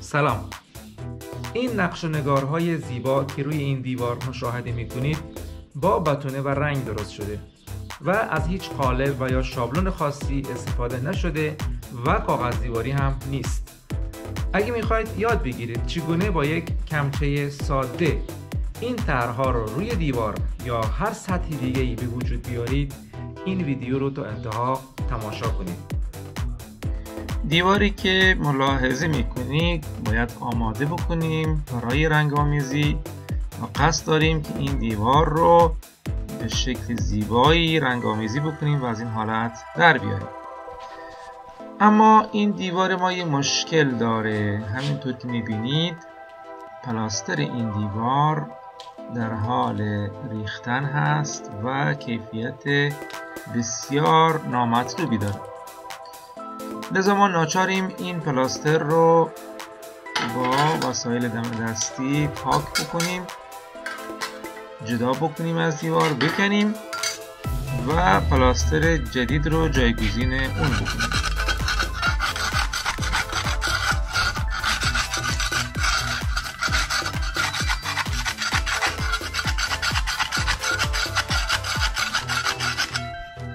سلام. این نقش و نگارهای زیبا که روی این دیوار مشاهده می‌کنید با بتونه و رنگ درست شده و از هیچ قالب و یا شابلون خاصی استفاده نشده و کاغذ دیواری هم نیست. اگه میخواید یاد بگیرید چگونه با یک کمچه ساده این طرح‌ها رو روی دیوار یا هر سطح دیگه‌ای به وجود بیارید، این ویدیو رو تا انتها تماشا کنید. دیواری که ملاحظه میکنید باید آماده بکنیم برای رنگ‌آمیزی و قصد داریم که این دیوار رو به شکل زیبایی رنگ‌آمیزی بکنیم و از این حالت در بیاریم. اما این دیوار ما یه مشکل داره. همینطور که میبینید پلاستر این دیوار در حال ریختن هست و کیفیت بسیار نامطلوبی داره. لذا ما ناچاریم این پلاستر رو با وسایل دم دستی پاک بکنیم، جدا بکنیم از دیوار، بکنیم و پلاستر جدید رو جایگزین اون بکنیم.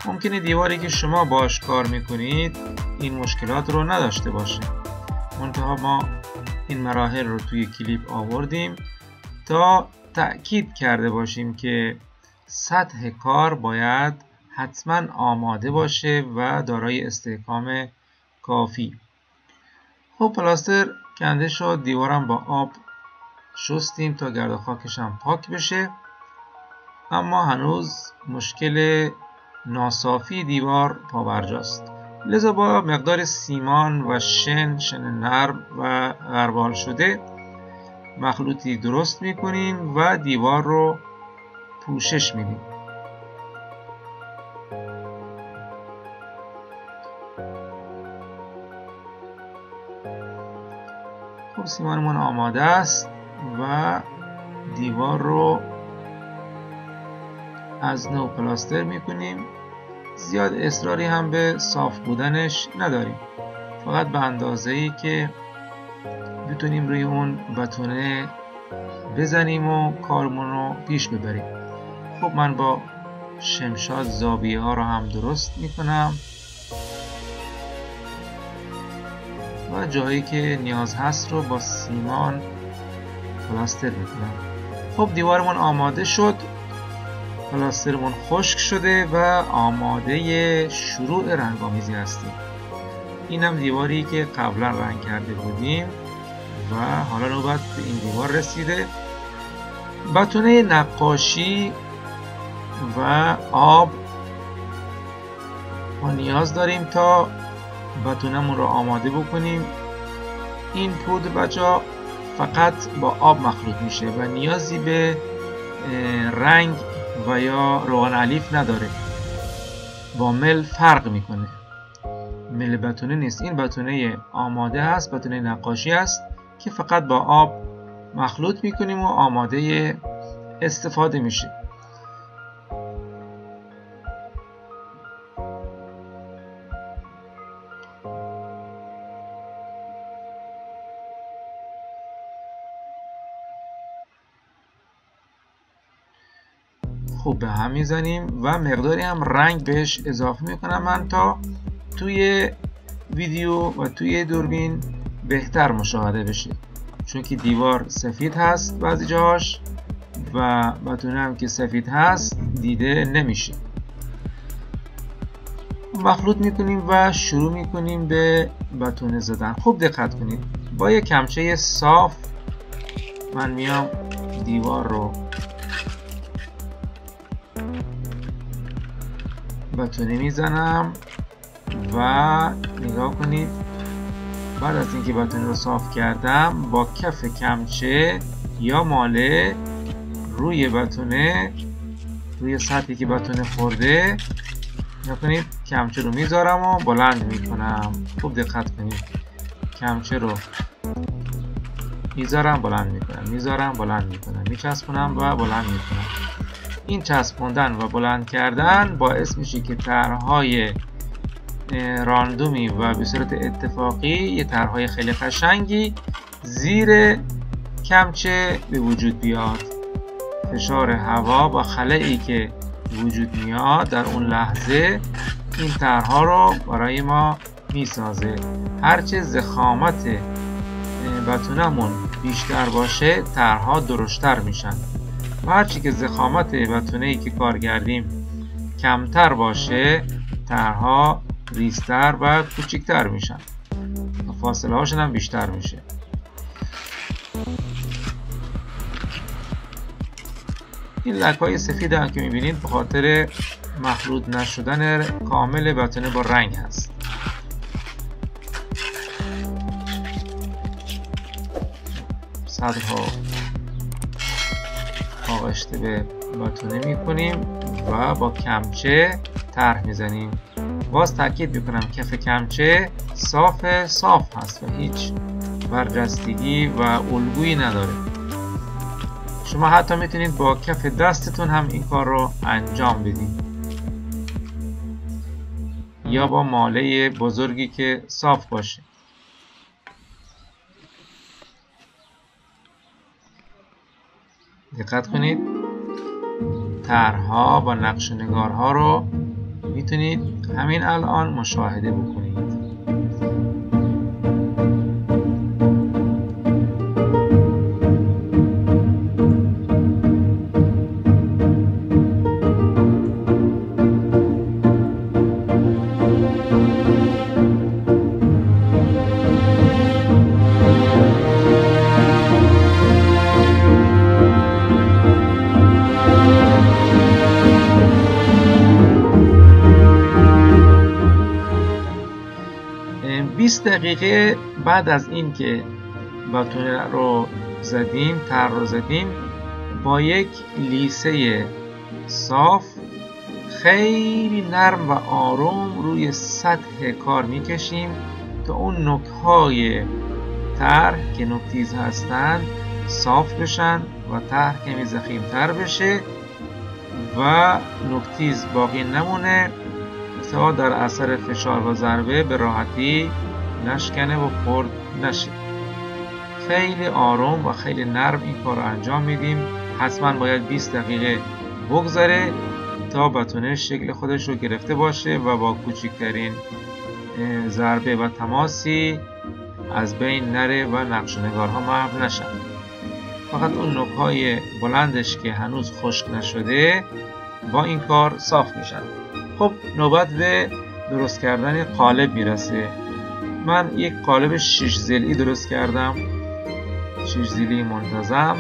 ممکنه دیواری که شما باش کار میکنید این مشکلات رو نداشته باشه، منتها ما این مراحل رو توی کلیپ آوردیم تا تأکید کرده باشیم که سطح کار باید حتما آماده باشه و دارای استحکام کافی. خب پلاستر کنده شد، دیوارم با آب شستیم تا گرد و خاکش هم پاک بشه، اما هنوز مشکل ناصافی دیوار پابرجاست. لذا با مقدار سیمان و شن نرم و غربال شده مخلوطی درست میکنیم و دیوار رو پوشش میدیم. خب سیمانمون آماده است و دیوار رو از نو پلاستر میکنیم. زیاد اصراری هم به صاف بودنش نداریم، فقط به اندازه‌ای که بتونیم روی اون بتونه بزنیم و کارمون رو پیش ببریم. خب من با شمشاد زاویه ها رو هم درست میکنم و جایی که نیاز هست رو با سیمان پلاستر میکنم. خب دیوارمون آماده شد، پلاسترمون خشک شده و آماده شروع رنگ‌آمیزی هستیم. این هم دیواری که قبلا رنگ کرده بودیم و حالا نوبت به این دیوار رسیده. بتونه نقاشی و آب ما نیاز داریم تا بتونمون رو آماده بکنیم. این پودر بچه‌ها فقط با آب مخلوط میشه و نیازی به رنگ و یا روغن الیف نداره، با مل فرق میکنه. مل بتونه نیست، این بتونه آماده هست، بتونه نقاشی هست که فقط با آب مخلوط میکنیم و آماده استفاده میشه. خوب به هم میزنیم و مقداری هم رنگ بهش اضافه میکنم من تا توی ویدیو و توی دوربین بهتر مشاهده بشه، چون که دیوار سفید هست بعضی جاهاش و بتونه هم که سفید هست دیده نمیشه. مخلوط میکنیم و شروع میکنیم به بتونه زدن. خوب دقت کنید، با یک کمچه صاف من میام دیوار رو بتونه میزنم و نگاه کنید بعد از اینکه بتونه رو صاف کردم با کف کمچه یا ماله روی بتونه، روی سطحی که بتونه خورده، نگاه کنید کمچه رو میذارم و بلند میکنم. خوب دقت کنید، کمچه رو میذارم بلند میکنم، میذارم بلند میکنم، میچسبونم و بلند میکنم. این چسبوندن و بلند کردن باعث میشه که طرح‌های راندومی و به صورت اتفاقی یه طرح‌های خیلی قشنگی زیر کمچه به وجود بیاد. فشار هوا با خلایی که وجود میاد در اون لحظه این طرح‌ها رو برای ما میسازه. هرچه ضخامت بتونمون بیشتر باشه طرح‌ها درشتر میشن و هرچی که ضخامت بتونه‌ای که کار کردیم کمتر باشه طرح‌ها ریزتر و کوچکتر میشن و فاصله هاشون هم بیشتر میشه. این لک‌های سفید هم که میبینید به خاطر مخلوط نشدن کامل بتونه با رنگ هست. صدرها آغشته به بتونه میکنیم و با کمچه طرح میزنیم. باز تاکید میکنم کف کمچه صاف هست و هیچ برجستگی و الگویی نداره. شما حتی میتونید با کف دستتون هم این کار رو انجام بدید یا با ماله بزرگی که صاف باشه. دقت کنید طرح‌ها و نقش و نگارها رو میتونید همین الان مشاهده بکنید. دقیقه بعد از این که بتونه رو زدیم، طرح رو زدیم، با یک لیسه صاف خیلی نرم و آروم روی سطح کار میکشیم تا اون نوک‌های طرح که نوک‌تیز هستن صاف بشن و طرح کمی ضخیم‌تر بشه و نوک‌تیز باقی نمونه تا در اثر فشار و ضربه به راحتی نشکنه و خرد نشه. خیلی آروم و خیلی نرم این کار رو انجام میدیم. حتما باید 20 دقیقه بگذره تا بتونه شکل خودش رو گرفته باشه و با کوچکترین ضربه و تماسی از بین نره و نقش و نگارها محو نشن. فقط اون نوک‌های بلندش که هنوز خشک نشده با این کار صاف میشن. خب نوبت به درست کردن قالب میرسه. من یک قالب 6 ضلعی درست کردم، 6 ضلعی منتظم،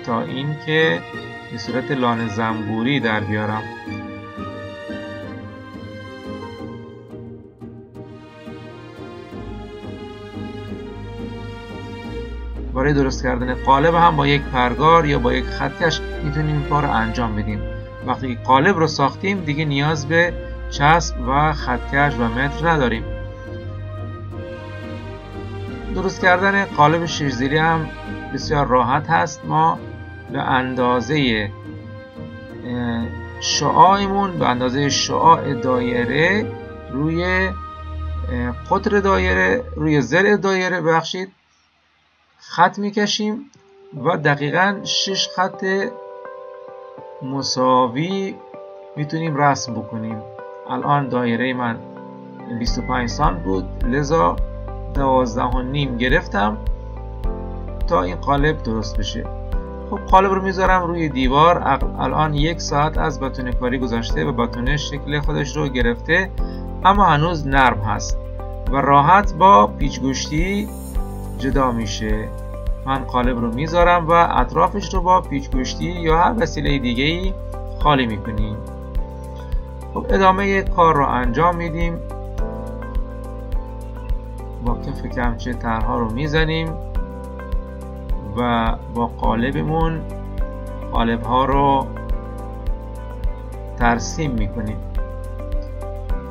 تا این که به صورت لانه زنبوری در بیارم. برای درست کردن قالب هم با یک پرگار یا با یک خطکش میتونیم این کار رو انجام بدیم. وقتی قالب رو ساختیم دیگه نیاز به چسب و خطکش و متر نداریم. درست کردن قالب 6 ضلعی هم بسیار راحت هست. ما به اندازه شعاعمون، به اندازه شعاع دایره روی قطر دایره، روی ضلع دایره ببخشید، خط میکشیم و دقیقاً 6 خط مساوی میتونیم رسم بکنیم. الان دایره من 25 سانت بود، لذا 12.5 گرفتم تا این قالب درست بشه. خب قالب رو میذارم روی دیوار. الان 1 ساعت از بتونه کاری گذشته و بتونه شکل خودش رو گرفته، اما هنوز نرم هست و راحت با پیچ‌گوشتی جدا میشه. من قالب رو میذارم و اطرافش رو با پیچ‌گوشتی یا هر وسیله دیگه‌ای خالی میکنیم. خب ادامه کار رو انجام میدیم. با کف کمچه طرح‌ها رو میزنیم و با قالبمون قالب‌ها رو ترسیم میکنیم.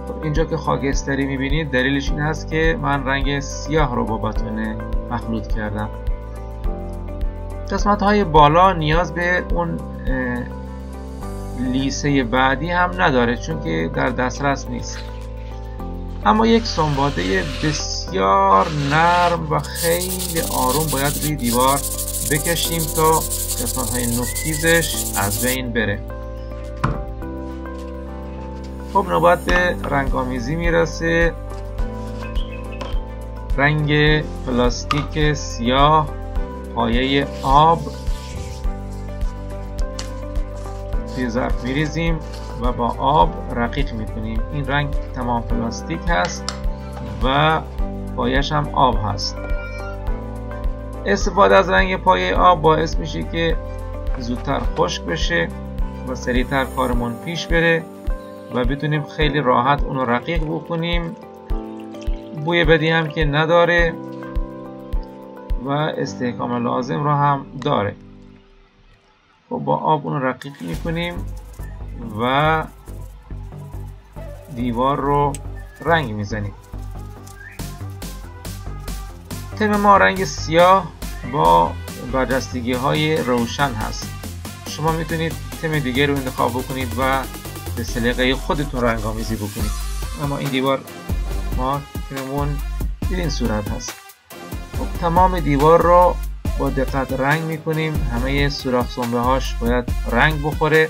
خب اینجا که خاکستری میبینید دلیلش این هست که من رنگ سیاه رو با بتونه مخلوط کردم. قسمت‌های بالا نیاز به اون لیسه بعدی هم نداره چون که در دسترس نیست. اما یک سنباده بسیار بسیار نرم و خیلی آروم باید روی دیوار بکشیم تا قسمت‌های نوک‌تیزش از بین بره. خب نوبت به رنگ‌آمیزی میرسه. رنگ پلاستیک سیاه، پایه آب توی ظرف میریزیم و با آب رقیق میکنیم. این رنگ تمام پلاستیک هست و پایش هم آب هست. استفاده از رنگ پایه آب باعث میشه که زودتر خشک بشه و سریعتر کارمون پیش بره و بتونیم خیلی راحت اونو رقیق بکنیم. بوی بدی هم که نداره و استحکام لازم رو هم داره. خب با آب اونو رقیق میکنیم و دیوار رو رنگ میزنیم. تم ما رنگ سیاه با برجستگی های روشن هست. شما میتونید تم دیگه رو انتخاب بکنید و به سلیقه خودتون رنگ آمیزی بکنید. اما این دیوار ما تممون به این صورت هست. خب تمام دیوار رو با دقت رنگ میکنیم. همه سوراخ سنبه هاش باید رنگ بخوره.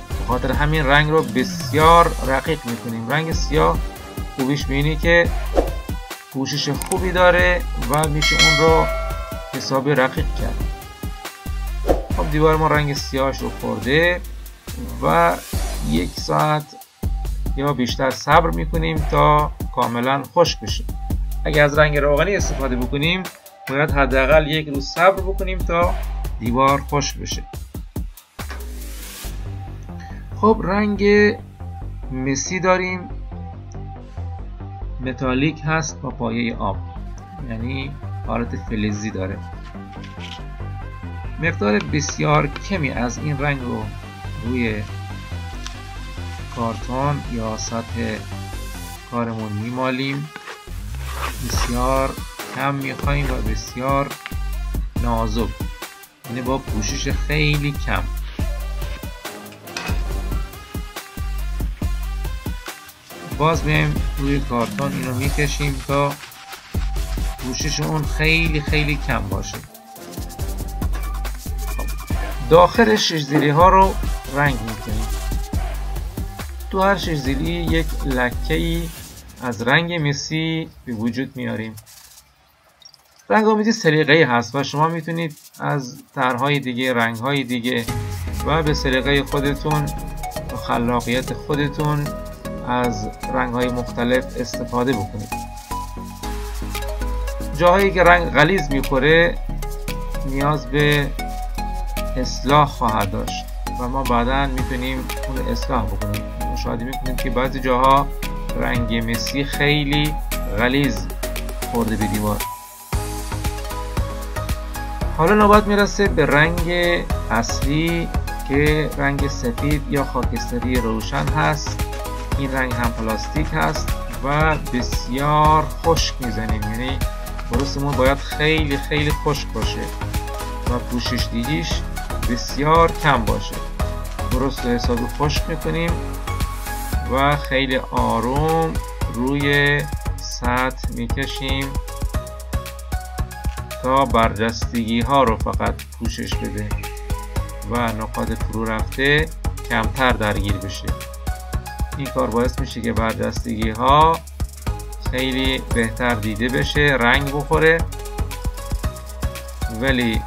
به خاطر همین رنگ رو بسیار رقیق میکنیم. رنگ سیاه خوبیش می‌بینی که پوشش خوبی داره و میشه اون رو حسابی رقیق کرد. خب دیوار ما رنگ سیاهش رو خورده و 1 ساعت یا بیشتر صبر میکنیم تا کاملا خشک بشه. اگر از رنگ روغنی استفاده بکنیم باید حداقل 1 روز صبر بکنیم تا دیوار خشک بشه. خب رنگ مسی داریم، متالیک هست با پایه آب، یعنی حالت فلزی داره. مقدار بسیار کمی از این رنگ رو روی کارتون یا سطح کارمون میمالیم. بسیار کم میخواییم و بسیار نازک، یعنی با پوشش خیلی کم. باز میایم روی کارتون اینو میکشیم تا پوشش اون خیلی خیلی کم باشه. داخل شش زیلی ها رو رنگ میکنیم. تو هر شش زیلی یک لکه‌ای از رنگ مسی به وجود میاریم. رنگ آمیزی سلیقه‌ای هست و شما میتونید از طرح‌های دیگه، رنگ‌های دیگه و به سلیقه خودتون و خلاقیت خودتون از رنگ‌های مختلف استفاده بکنید. جاهایی که رنگ غلیظ می‌خوره نیاز به اصلاح خواهد داشت و ما بعداً میتونیم اون اصلاح بکنیم. مشاهده میکنیم که بعضی جاها رنگ مسی خیلی غلیظ خورده به دیوار. حالا نوبت میرسه به رنگ اصلی که رنگ سفید یا خاکستری روشن هست. این رنگ هم پلاستیک هست و بسیار خشک میزنیم، یعنی برسمون باید خیلی خیلی خشک باشه و پوشش دیگیش بسیار کم باشه. درست و حسابی خشک میکنیم و خیلی آروم روی سطح میکشیم تا برجستگی ها رو فقط پوشش بده و نقاط فرو رفته کمتر درگیر بشه. این کار باعث میشه که برجستگی ها خیلی بهتر دیده بشه، رنگ بخوره، ولی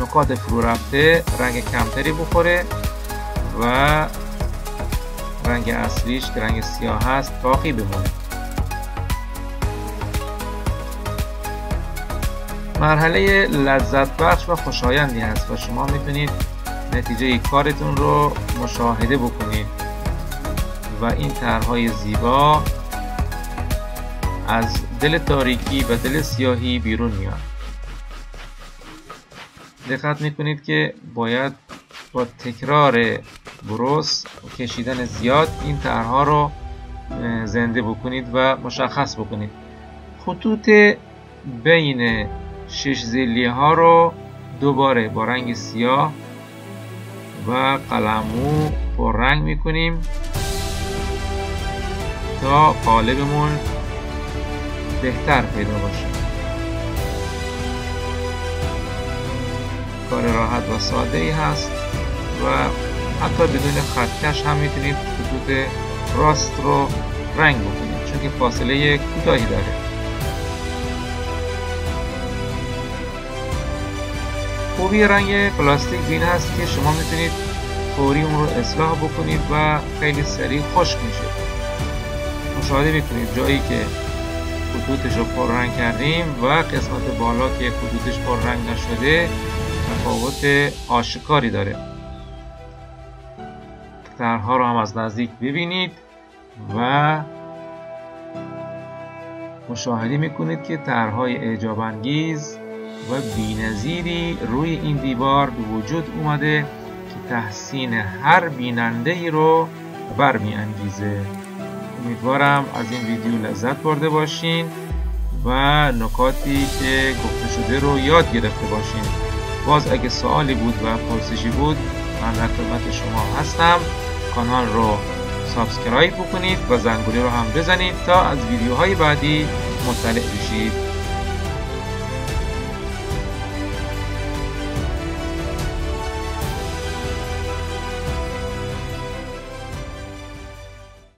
نقاط فرو رفته رنگ کمتری بخوره و رنگ اصلیش که رنگ سیاه هست باقی بمونه. مرحله لذت بخش و خوشایندی هست و شما میتونید نتیجه کارتون رو مشاهده بکنید و این طرح‌های زیبا از دل تاریکی و دل سیاهی بیرون میاد. دقت میکنید که باید با تکرار بروس و کشیدن زیاد این طرح‌ها رو زنده بکنید و مشخص بکنید. خطوط بین شش زیلی ها رو دوباره با رنگ سیاه و قلمو پر رنگ میکنیم تا قالبمون بهتر پیدا باشه. کار راحت و ساده ای هست و حتی بدون خطکش هم میتونید خطوط راست رو رنگ بکنید، چون که فاصله کوتاهی داره. خوبی رنگ پلاستیک این هست که شما میتونید فوری اون رو اصلاح بکنید و خیلی سریع خشک میشه. مشاهده میکنید جایی که خطوطش رو پر رنگ کردیم و قسمت بالا که خطوطش پر رنگ نشده تفاوت آشکاری داره. طرح‌ها رو هم از نزدیک ببینید و مشاهده میکنید که طرح‌های اعجاب انگیز و بی‌نظیری روی این دیوار به وجود اومده که تحسین هر بیننده‌ای رو برمی‌انگیزه. امیدوارم از این ویدیو لذت برده باشین و نکاتی که گفته شده رو یاد گرفته باشین. باز اگه سوالی بود و پرسشی بود من در خدمت شما هستم. کانال رو سابسکرایب بکنید و زنگوله رو هم بزنید تا از ویدیوهای بعدی مطلع بشید.